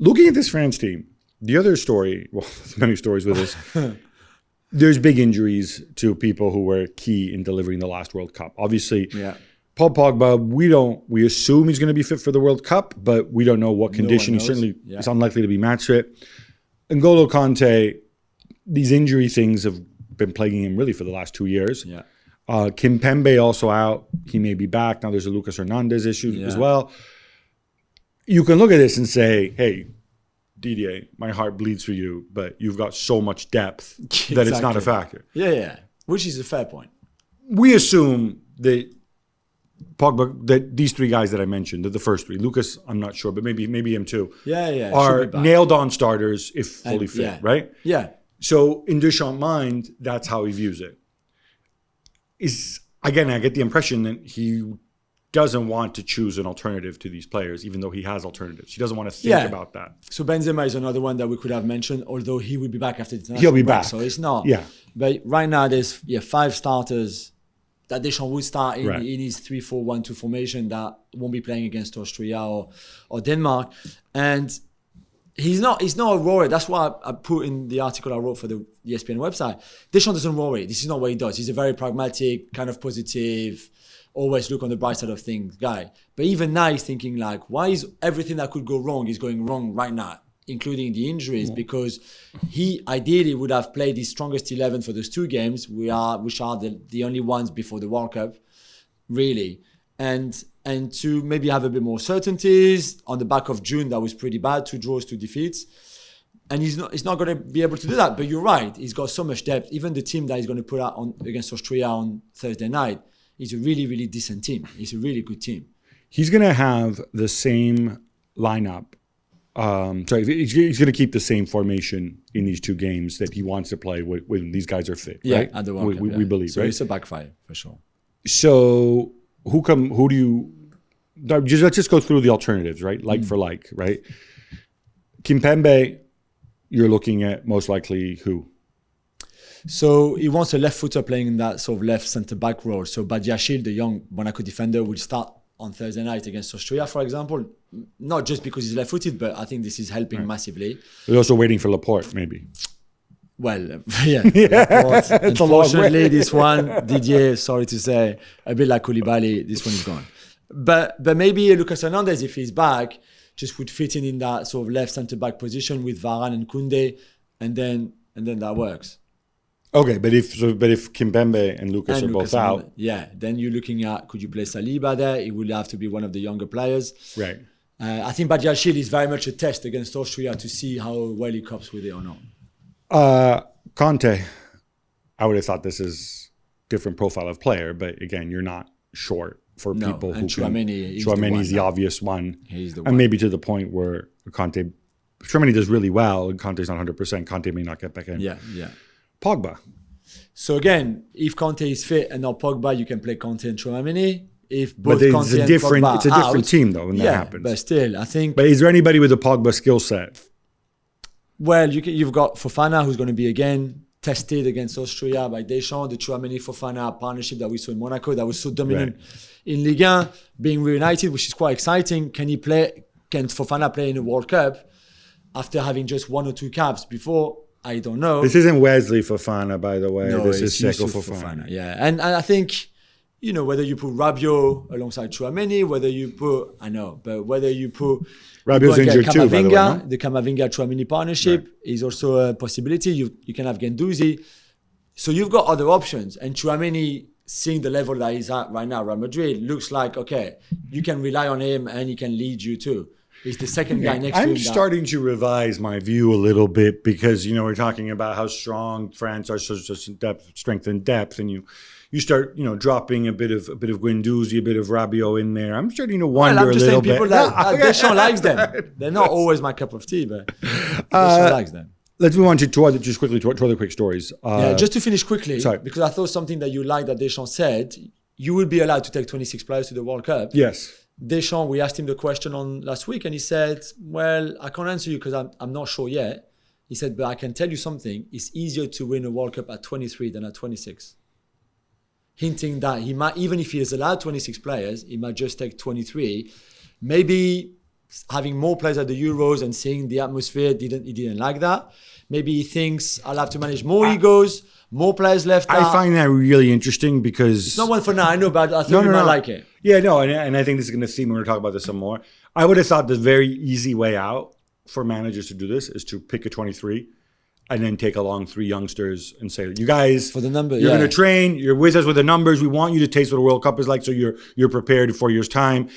Looking at this France team, the other story, well, there's many stories with this. There's big injuries to people who were key in delivering the last World Cup. Obviously, Paul Pogba, we assume he's going to be fit for the World Cup, but we don't know what condition. He certainly is unlikely to be match fit. N'Golo Kante, these injury things have been plaguing him really for the last 2 years. Kimpembe also out. He may be back. Now there's a Lucas Hernandez issue as well. You can look at this and say, hey, Didier, my heart bleeds for you, but you've got so much depth that it's not a factor. Which is a fair point. We assume that Pogba, that these three guys that I mentioned, the first three, Lucas, I'm not sure, but maybe him too, are nailed-on starters if fully fit, right? So in Deschamps' mind, that's how he views it. Again, I get the impression that he doesn't want to choose an alternative to these players, even though he has alternatives. He doesn't want to think about that. So Benzema is another one that we could have mentioned, although he will be back after the international He'll be break, back. so it's not. But right now, there's 5 starters that Deschamps would start in his 3-4-1-2 formation that won't be playing against Austria or Denmark. And he's not worried. That's why I put in the article I wrote for the ESPN website. Deschamps doesn't worry. This is not what he does. He's a very pragmatic, kind of positive, always look on the bright side of things guy. But even now he's thinking like, why is everything that could go wrong is going wrong right now, including the injuries? Because he ideally would have played his strongest 11 for those 2 games, which are the only ones before the World Cup, really. And to maybe have a bit more certainties on the back of June, that was pretty bad, 2 draws, 2 defeats. And he's not going to be able to do that. But you're right, he's got so much depth. Even the team that he's going to put out against Austria on Thursday night, is a really, really decent team. It's a really good team. He's going to have the same lineup. He's going to keep the same formation in these 2 games that he wants to play when these guys are fit. Right? At the World Cup, we believe. So right? it's a backfire for sure. So who do you? Let's just go through the alternatives, right? Like for like, right? Kimpembe, you're looking at most likely who? So he wants a left footer playing in that sort of left centre-back role. So Badiashile, the young Monaco defender, will start on Thursday night against Austria, for example. Not just because he's left-footed, but I think this is helping massively. We're also waiting for Laporte, maybe. Well, Laporte. Unfortunately, this one, Didier, sorry to say, a bit like Koulibaly, this one is gone. But maybe Lucas Hernandez, if he's back, just would fit in that sort of left centre-back position with Varane and Koundé, and then that works. Okay, but if Kimpembe and Lucas are both out, then you're looking at, could you play Saliba there? It would have to be one of the younger players. Right. I think Badiashile is very much a test against Austria to see how well he copes with it or not. Kante, I would have thought this is different profile of player, but again, you're not short for people who Tchouaméni is the obvious one. He's the one. And maybe to the point where Tchouaméni does really well, and Kante's not 100%. Kante may not get back in. Yeah. Pogba. So again, if Kante is fit and not Pogba, you can play Kante and Tchouaméni. It's a different team though when that happens. But still, I think. But is there anybody with a Pogba skill set? Well, you've got Fofana, who's going to be again tested against Austria by Deschamps. The Tchouaméni-Fofana partnership that we saw in Monaco that was so dominant in Ligue 1, being reunited, which is quite exciting. Can Fofana play in a World Cup after having just 1 or 2 caps before? I don't know. This isn't Wesley Fofana, by the way. No, this is Seko Fofana. Yeah, and I think, whether you put Rabiot alongside Tchouaméni, whether you put Rabiot's injured too, by the way. No? The Camavinga-Tchouaméni partnership is also a possibility. You can have Guendouzi. So you've got other options. And Tchouaméni, seeing the level that he's at right now, Real Madrid, looks like, okay, you can rely on him and he can lead you too. He's the second guy next to him. I'm starting to revise my view a little bit because, we're talking about how strong France are, so just strength and depth, and you start, dropping a bit of Guendouzi, a bit of Rabiot in there. I'm starting to wonder a little bit. People that Deschamps likes them. They're not always my cup of tea, but Deschamps likes them. Let's move on to two other quick stories. Just to finish quickly, because I thought something that you liked that Deschamps said, you will be allowed to take 26 players to the World Cup. Yes. Deschamps, we asked him the question on last week and he said, well, I can't answer you because I'm not sure yet. He said, but I can tell you something. It's easier to win a World Cup at 23 than at 26. Hinting that he might, even if he is allowed 26 players, he might just take 23. Maybe having more players at the Euros and seeing the atmosphere, he didn't like that. Maybe he thinks I'll have to manage more egos, more players left out. I find that really interesting because it's not one for now. I know, but I think you might like it. Yeah, no, and I think this is going to seem, we're going to talk about this some more. I would have thought the very easy way out for managers to do this is to pick a 23 and then take along 3 youngsters and say, you guys, for the number, you're going to train, you're with us with the numbers, we want you to taste what a World Cup is like, so you're prepared 4 years' time.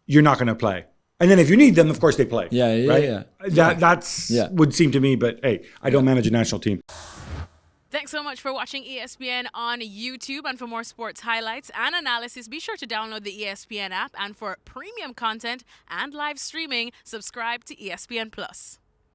You're not going to play. And then if you need them, of course they play. Yeah. That's would seem to me, but hey, I don't manage a national team. Thanks so much for watching ESPN on YouTube. And for more sports highlights and analysis, be sure to download the ESPN app. And for premium content and live streaming, subscribe to ESPN Plus.